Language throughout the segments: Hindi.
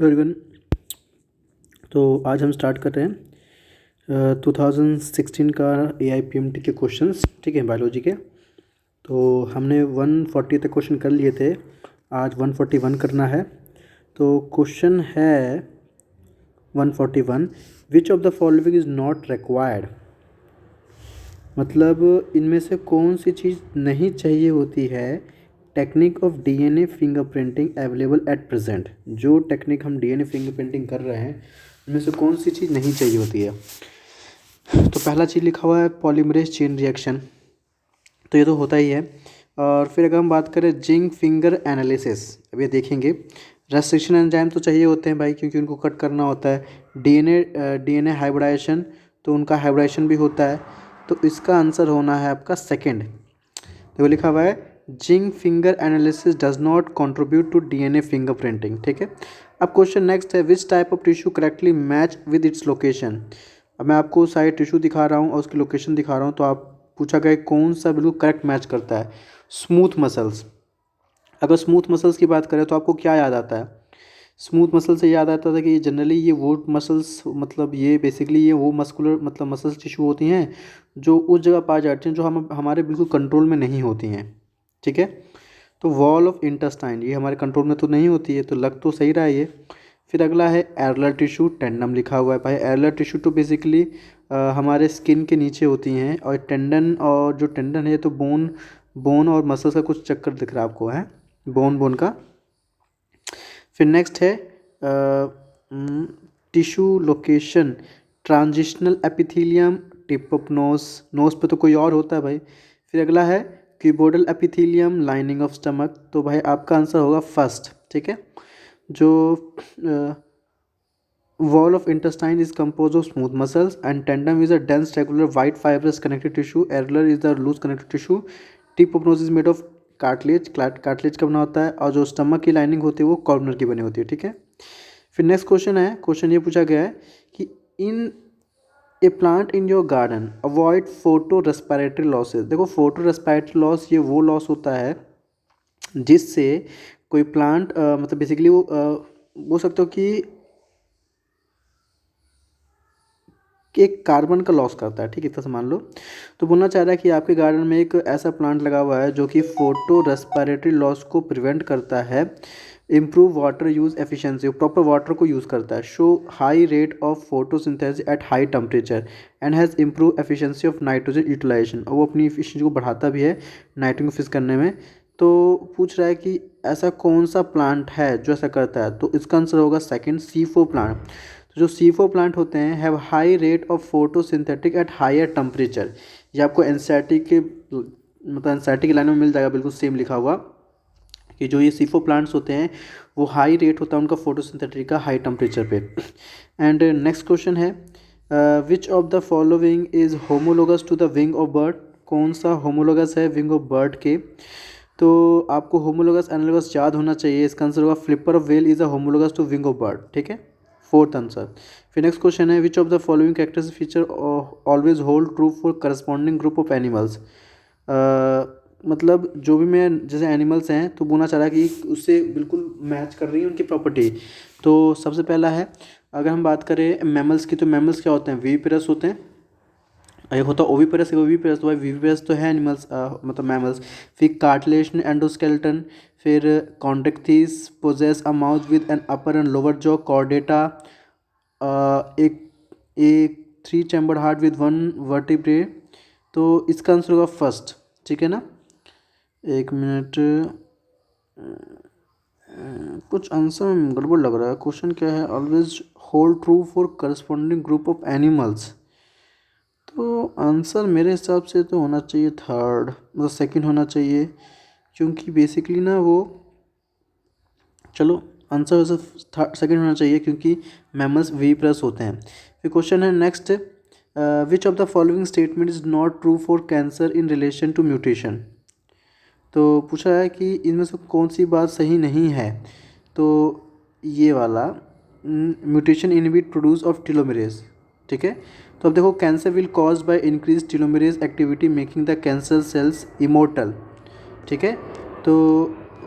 एवरीवन। तो आज हम स्टार्ट कर रहे हैं 2016 का AIPMT के क्वेश्चंस, ठीक है, बायोलॉजी के। तो हमने 140 तक क्वेश्चन कर लिए थे, आज 141 करना है। तो क्वेश्चन है 141, विच of the following is not required. मतलब इनमें से कौन सी चीज़ नहीं चाहिए होती है technique of DNA fingerprinting available at present. जो टेक्निक हम DNA फिंगरप्रिंटिंग कर रहे हैं इनमें से कौन सी चीज़ नहीं चाहिए होती है। तो पहला चीज़ लिखा हुआ है पॉलीमरेज चेन रिएक्शन, तो ये तो होता ही है। और फिर अगर हम बात करें जिंक फिंगर एनालिसिस, अब ये देखेंगे रेस्ट्रिक्शन एंजाइम तो चाहिए होते हैं भाई, क्योंकि उनको कट करना होता है। DNA हाइब्रिडाइजेशन, तो उनका हाइब्रिडाइजेशन भी होता है। तो इसका आंसर होना है आपका सेकंड। तो लिखा हुआ है zinc finger analysis does not contribute to DNA fingerprinting, ठीक है। अब क्वेश्चन नेक्स्ट है which type of tissue correctly match with its location. अब मैं आपको सारे टिश्यू दिखा रहा हूँ और उसकी लोकेशन दिखा रहा हूँ, तो आप पूछा गया कौन सा बिल्कुल करेक्ट मैच करता है। Smooth muscles. अगर स्मूथ मसल्स की बात करें तो आपको क्या याद आता है? स्मूथ मसल से याद आता था कि जनरली ये वो मसल्स, मतलब ये बेसिकली ये वो मस्कुलर मतलब मसल्स टिश्यू होती हैं जो उस जगह पाई जाती हैं जो हमारे बिल्कुल कंट्रोल में नहीं होती हैं, ठीक है। तो वॉल ऑफ इंटेस्टाइन ये हमारे कंट्रोल में तो नहीं होती है, तो लग तो सही रहा है ये। फिर अगला है एरलर टिश्यू, टेंडम लिखा हुआ है भाई। एरलर टिश्यू तो बेसिकली हमारे स्किन के नीचे होती हैं, और टेंडन, और जो टेंडन है तो बोन और मसल्स का कुछ चक्कर दिख रहा है आपको, है बोन का। फिर नेक्स्ट है tissue location, transitional epithelium, tip of knows पे तो कोई और होता है भाई। फिर अगला है cuboidal epithelium, lining of stomach, तो भाई आपका आंसर होगा फर्स्ट, ठीक है। जो wall of intestine is compose of smooth muscles and tendon is a dense regular white fibrous connective tissue, areolar is the loose connective tissue, tip of nose is made of cartilage का बना होता है, और जो स्टमक की लाइनिंग होती है वो कॉर्नर की बनी होती है, ठीक है। फिर नेक्स्ट क्वेश्चन है, क्वेश्चन ये पूछा गया है कि in a plant in your garden avoid photorespiratory losses. देखो फोटो रेस्पिरेटरी लॉस ये वो लॉस होता है जिससे कोई प्लांट मतलब बेसिकली वो बोल सकते हो कि एक कार्बन का लॉस करता है, ठीक है, इतना मान लो। तो बोलना चाह रहा है कि आपके गार्डन में एक ऐसा प्लांट लगा हुआ है जो कि फोटो रेस्पिरेटरी लॉस को प्रिवेंट करता है, improve water use efficiency, proper water को यूज़ करता है, show high rate of photosynthesis at high temperature and has improve efficiency of nitrogen utilisation, और वो अपनी एफिशिएंसी को बढ़ाता भी है नाइट्रोजन को फिक्स करने में। तो पूछ रहा है कि ऐसा कौन सा प्लांट है जो ऐसा करता है, तो इसका आंसर होगा सेकंड, C4 प्लांट। तो जो C4 प्लांट होते हैं have high rate of photosynthetic at higher temperature. ये आपको एनसीईआरटी के मतलब एनसीईआरटी की लाइन में मिल जाएगा, बिल्कुल सेम लिखा हुआ कि जो ये C4 प्लांट्स होते हैं वो हाई रेट होता है उनका फोटोसिंथेटिक का हाई टेम्परेचर पे। एंड नेक्स्ट क्वेश्चन है which of the following is homologous to the wing of bird. कौन सा होमोलोगस है विंग ऑफ बर्ड के? तो आपको होमोलोगस एनालोगस याद होना चाहिए, इसका आंसर होगा flipper of whale is a homologous to wing of bird, ठीक है, फोर्थ आंसर। फिर नेक्स्ट क्वेश्चन है which of the following characters feature always hold true for corresponding group of animals. मतलब जो भी मैं जैसे एनिमल्स हैं तो बोलना चाह रहा है कि उससे बिल्कुल मैच कर रही है उनकी प्रॉपर्टी। तो सबसे पहला है अगर हम बात करें मैमल्स की, तो मैमल्स क्या होते हैं? विविपेरस होते हैं, एक होता है ओविपेरस, एक ओविपेरस, तो भाई विविपेरस तो है एनिमल्स मतलब मैमल्स। फिर कार्टिलेज एंडोस्केलेटन, फिर chondrichthyes possess a mouth with an upper and lower jaw, chordata एक एक 3 चैम्बर्ड हार्ट विद 1 वर्टिब्रे। तो इसका आंसर होगा फर्स्ट, ठीक है ना। एक मिनट, कुछ आंसर में गड़बड़ लग रहा है। क्वेश्चन क्या है? Always hold true for corresponding group of animals. तो आंसर मेरे हिसाब से तो होना चाहिए थर्ड, मतलब सेकंड होना चाहिए, क्योंकि बेसिकली ना वो, चलो आंसर वैसे सेकंड होना चाहिए क्योंकि मैमल्स विविपेरस होते हैं। फिर क्वेश्चन है next, which of the following statement is not true for cancer in relation to mutation. तो पूछा है कि इनमें से कौन सी बात सही नहीं है। तो ये वाला mutation inhibit produce of telomeres, ठीक है। तो अब देखो cancer will cause by increase telomerase activity making the cancer cells immortal, ठीक है। तो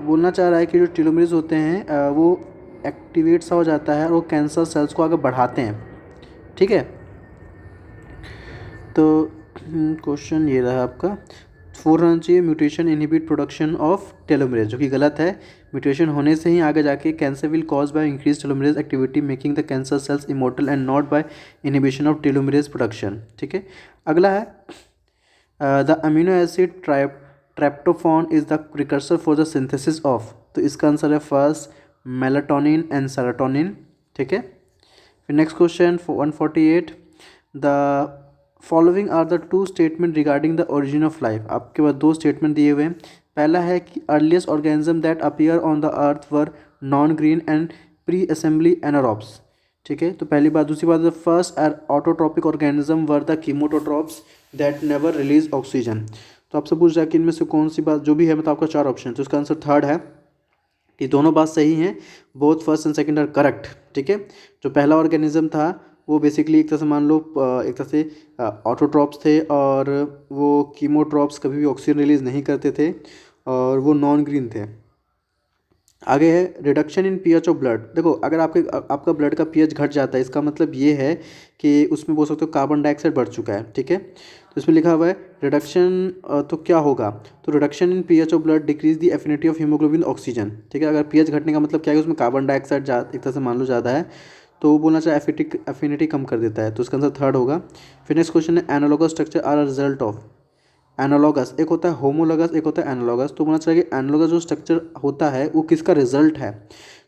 बोलना चाह रहा है कि जो टेलोमेरेज होते हैं वो एक्टिवेट सा हो जाता है और वो कैंसर सेल्स को आगे बढ़ाते हैं। ठीक है, तो क्वेश्चन ये रहा आपका। 4 रहना चाहिए, mutation inhibit production of telomeres, जो कि गलत है। म्यूटेशन होने से ही आगे जाके cancer will cause by increase telomerase activity making the cancer cells immortal and not by inhibition of telomerase production. ठीक है, अगला है the amino acid tryptophan is the precursor for the synthesis of, तो इसका आंसर है फर्स्ट मेलाटोनिन एंड सेरोटोनिन। ठीक है, फिर next question 148, the following are the two statement regarding the origin of life. आपके पास दो स्टेटमेंट दिए हुए हैं। पहला है कि earliest organism that appear on the earth were non green and pre assembly anaerobes. ठीक है, तो पहली बात। दूसरी बात, the first autotrophic organism were the chemoautotrophs that never release oxygen. तो आपसे पूछ रहा है कि इनमें से कौन सी बात जो भी है, मतलब आपका 4 ऑप्शन, तो इसका आंसर थर्ड है कि दोनों बात सही हैं, both first and second are correct. ठीक है, जो पहला ऑर्गेनिज्म था वो बेसिकली एक तरह से मान लो एक तरह से ऑटोट्रॉप्स थे, और वो कीमोट्रॉप्स कभी भी ऑक्सीजन रिलीज़ नहीं करते थे, और वो नॉन ग्रीन थे। आगे है reduction in pH of blood. देखो, अगर आपका ब्लड का पीएच घट जाता है, इसका मतलब ये है कि उसमें बोल सकते हो कार्बन डाइऑक्साइड बढ़ चुका है। ठीक है, तो इसमें लिखा हुआ है रिडक्शन, तो क्या होगा, तो reduction in pH of blood decrease the affinity of haemoglobin oxygen. ठीक है, अगर पीएच घटने का मतलब क्या है, उसमें कार्बन डाइऑक्साइड एक तरह से मान लो ज़्यादा है, तो वो बोलना चाहिए एफिनिटी कम कर देता है, तो इसका आंसर थर्ड होगा। फिर नेक्स्ट क्वेश्चन है analogous structure are a result of. Analogous एक होता है होमोलॉगस, एक होता है एनालॉगस, तो बोलना चाहिए कि एनालॉगस जो स्ट्रक्चर होता है वो किसका रिजल्ट है,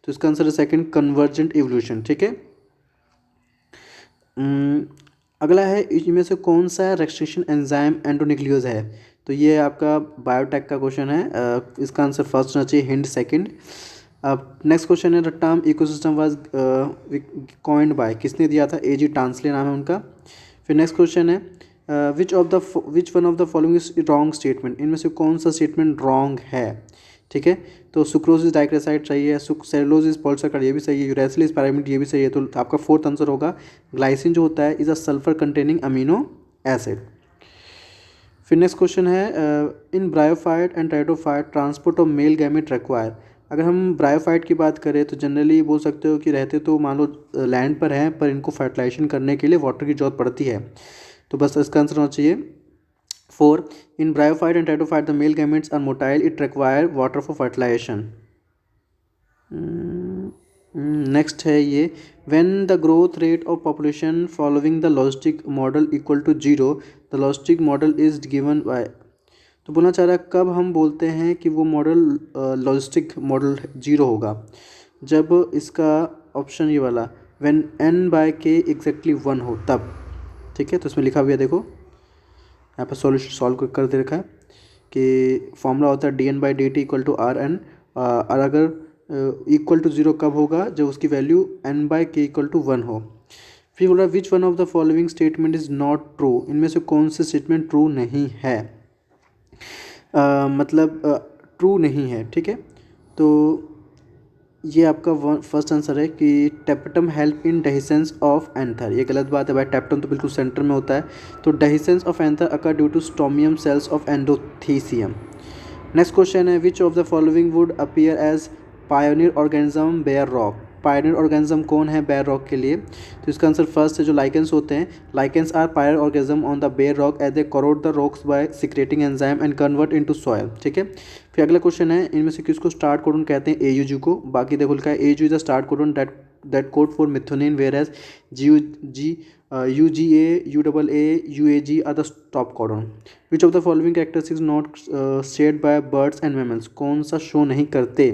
तो इसका आंसर है सेकंड कन्वर्जेंट इवोल्यूशन। ठीक है, अगला है इनमें से कौन सा रेस्ट्रिक्शन एंजाइम एंडोन्यूक्लियोज है, तो ये आपका बायोटेक का क्वेश्चन है। इसका आंसर फर्स्ट होना चाहिए, हिंट सेकंड। अब नेक्स्ट क्वेश्चन है the term ecosystem was coined bye, किसने दिया था, एजी टांसले नाम है उनका। फिर नेक्स्ट क्वेश्चन है which one of the following is wrong statement, इनमें से कौन सा स्टेटमेंट रॉन्ग है। ठीक है, तो सुक्रोसिस डाइक्रेसाइड सही है, सेलुलोसिस पॉलीसैकेराइड ये भी सही है, यूरेसिल पैरामिड ये भी सही है, तो आपका फोर्थ आंसर होगा ग्लाइसिन जो होता है is a sulphur containing amino acid. फिर नेक्स्ट क्वेश्चन है in bryophyte and pteridophyte transport of male gamete require. अगर हम ब्रायोफाइट की बात करें तो जनरली बोल सकते हो कि रहते तो मान लो लैंड पर हैं, पर इनको फर्टिलाइजेशन करने के लिए वाटर की जरूरत पड़ती है, तो बस इसका आंसर होना चाहिए 4। In bryophyte and pteridophyte the male gametes are motile, it require water for fertilisation. Next है ये when the growth rate of population following the logistic model equal to 0 the logistic model is given by, तो बोलना चाह रहा है कब हम बोलते हैं कि वो मॉडल लॉजिस्टिक मॉडल 0 होगा, जब इसका ऑप्शन ये वाला when n by k exactly 1 हो तब। ठीक है, तो इसमें लिखा हुआ है, देखो यहाँ पर सॉल्यूशन सॉल्व कर दे रखा है कि फॉर्मूला होता है dn/dt equal to are N, और अगर इक्वल टू 0 कब होगा, जब उसकी वैल्यू n/k इक्वल टू 1 हो। फिर बोल रहा है which one of the following statement is not true, इनमें से कौन से स्टेटमेंट ट्रू नहीं है, मतलब ट्रू नहीं है। ठीक है, तो ये आपका फर्स्ट आंसर है कि टेप्टम help in dehiscence of anther, ये गलत बात है भाई, टेप्टम तो बिल्कुल सेंटर में होता है, तो dehiscence of anther occur due to stomium cells of endothecium. Next question है which of the following would appear as pioneer organism bare rock. Pioneer organism कौन है बेयर रॉक के लिए, तो इसका आंसर फर्स्ट है जो लाइकेंस होते हैं, lichens are pioneer organism on the bare rock as they corrode the rocks by secreting enzyme and convert into soil. ठीक है, फिर अगला क्वेश्चन है इनमें से किसको स्टार्ट कोडन कहते हैं, एयूजी को। बाकी देखो लिखा है AUG is the start codon that code for methionine whereas UGA, UAA, UAG are the stop codon. Which of the following characteristics not shared by birds and mammals, कौन सा शो नहीं करते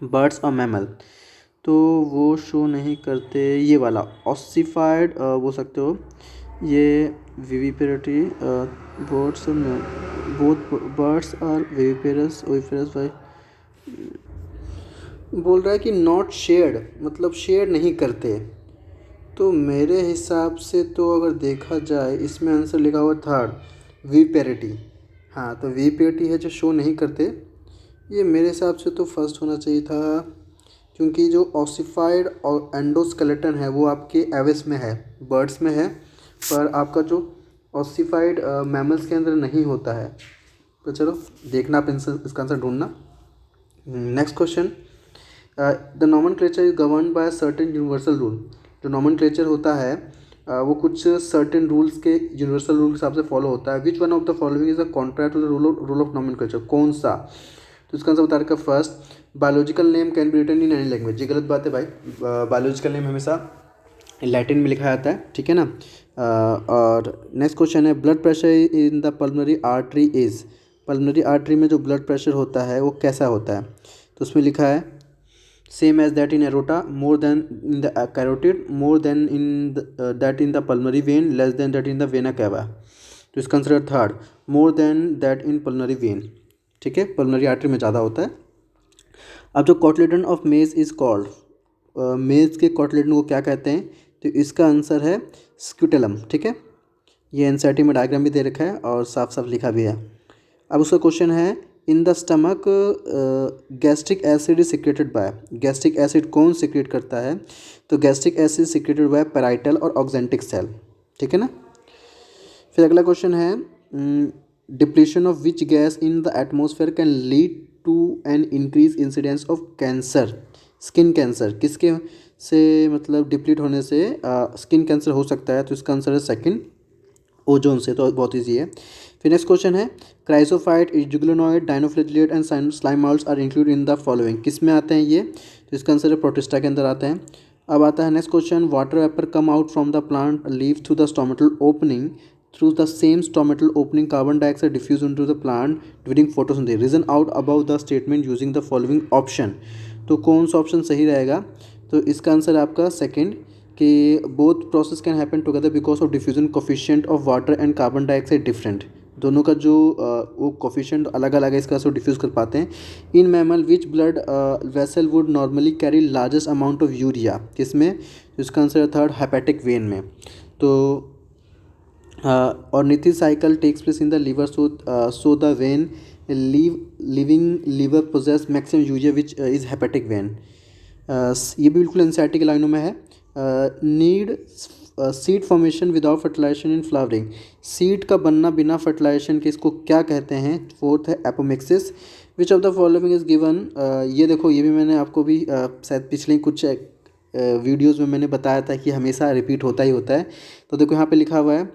बर्ड्स और मैमल, तो वो शो नहीं करते ये वाला ऑसिफाइड बोल सकते हो, ये viviparity birds both birds are viviparous oviparous by, बोल रहा है कि नॉट शेयर्ड मतलब शेयर नहीं करते, तो मेरे हिसाब से तो अगर देखा जाए इसमें आंसर लिखा हुआ थर्ड विविपेरिटी। हाँ, तो विविपेरिटी है जो शो नहीं करते, ये मेरे हिसाब से तो फर्स्ट होना चाहिए था, क्योंकि जो ऑसिफाइड और एंडोस्केलेटन है वो आपके एविस में है, बर्ड्स में है, पर आपका जो ऑसिफाइड मैमल्स के अंदर नहीं होता है। तो चलो देखना आप इसका आंसर ढूंढना। Next question the nomenclature is govern by certain universal rule. जो नॉमेनक्लेचर होता है वो कुछ सर्टेन रूल्स के यूनिवर्सल रूल के हिसाब से फॉलो होता है। Which one of the following is a contract to the rule of nomenclature, कौन सा? तो इसका आंसर बता रखा first, biological name can be written in any language. ये गलत बात है भाई, बायोलॉजिकल नेम हमेशा लैटिन में लिखा जाता है, ठीक है ना। और नेक्स्ट क्वेश्चन है, blood pressure in the pulmonary artery is. Pulmonary artery में जो ब्लड प्रेशर होता है वो कैसा होता है? तो उसमें लिखा है same as that in aorta, more than in the carotid, more than in that in the pulmonary vein, less than that in the vena cava. तो इसका आंसर है third, more than that in pulmonary vein, ठीक है, पल्मोनरी आर्टरी में ज़्यादा होता है। अब जो कॉटलेडन ऑफ मेज इज कॉल्ड, मेज के कॉटलेडन को क्या कहते हैं? तो इसका आंसर है स्क्यूटेलम, ठीक है। ये एनसीईआरटी में डायग्राम भी दे रखा है और साफ साफ लिखा भी है। अब उसका क्वेश्चन है, in the stomach gastric acid is secreted by. Gastric acid कौन सिक्रेट करता है? तो gastric acid secreted by parietal और ऑक्जेंटिक सेल, ठीक है ना। फिर अगला क्वेश्चन है, depletion of which gas in the atmosphere can lead to an increase incidence of cancer, skin cancer. किसके से मतलब डिप्लीट होने से स्किन कैंसर हो सकता है? तो इसका आंसर है सेकंड, ओजोन से। तो बहुत ईजी है। फिर नेक्स्ट क्वेश्चन है, chrysophyte, euglenoid, dinoflagellate and slime moulds are include in the following. किस में आते हैं ये? तो इसका आंसर है प्रोटिस्टा के अंदर आते हैं। अब आता है next question, water vapour come out from the plant leave through the stomatal opening, through the same stomatal opening carbon dioxide diffuse into the plant during photosynthesis, reason out about the statement using the following option. तो कौन सा ऑप्शन सही रहेगा? तो इसका आंसर है आपका सेकंड, कि both process can happen together because of diffusion coefficient of water and carbon dioxide different. दोनों का जो वो कोफिशिएंट अलग अलग है, इसका से डिफ्यूज़ कर पाते हैं। In mammal which blood vessel would normally carry largest amount of urea, किसमें? तो इसका आंसर है थर्ड, हेपेटिक वेन में। तो ornithine cycle takes place in the liver, so the vein leaving liver possess maximum urea which is hepatic vein. ये भी बिल्कुल एनसीईआरटी के लाइनों में है। Need seed formation without fertilization in flowering, seed का बनना बिना फर्टिलाइजेशन के, इसको क्या कहते हैं? फोर्थ है apomixis. Which of the following is given. ये देखो, ये भी मैंने आपको भी शायद पिछले कुछ वीडियोज़ में मैंने बताया था कि हमेशा रिपीट होता ही होता है। तो देखो यहाँ पे लिखा हुआ है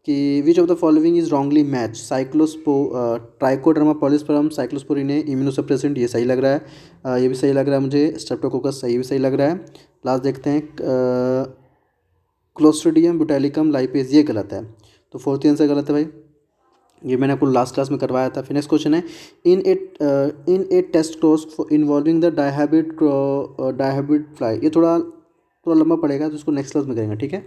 कि which of the following is wrongly match, trichoderma polysporum cyclosporin immunosuppressant, ये सही लग रहा है। ये भी सही लग रहा है मुझे। स्ट्रेप्टोकोकस, सही भी सही लग रहा है। लास्ट देखते हैं, क्लोस्ट्रिडियम बुटाइलिकम लाइपेज, ये गलत है। तो फोर्थ आंसर गलत है भाई, ये मैंने आपको लास्ट क्लास में करवाया था। फिर नेक्स्ट क्वेश्चन है, in a test cross involving the dihybrid fly. ये थोड़ा थोड़ा लंबा पड़ेगा, तो इसको नेक्स्ट क्लास में करेंगे, ठीक है।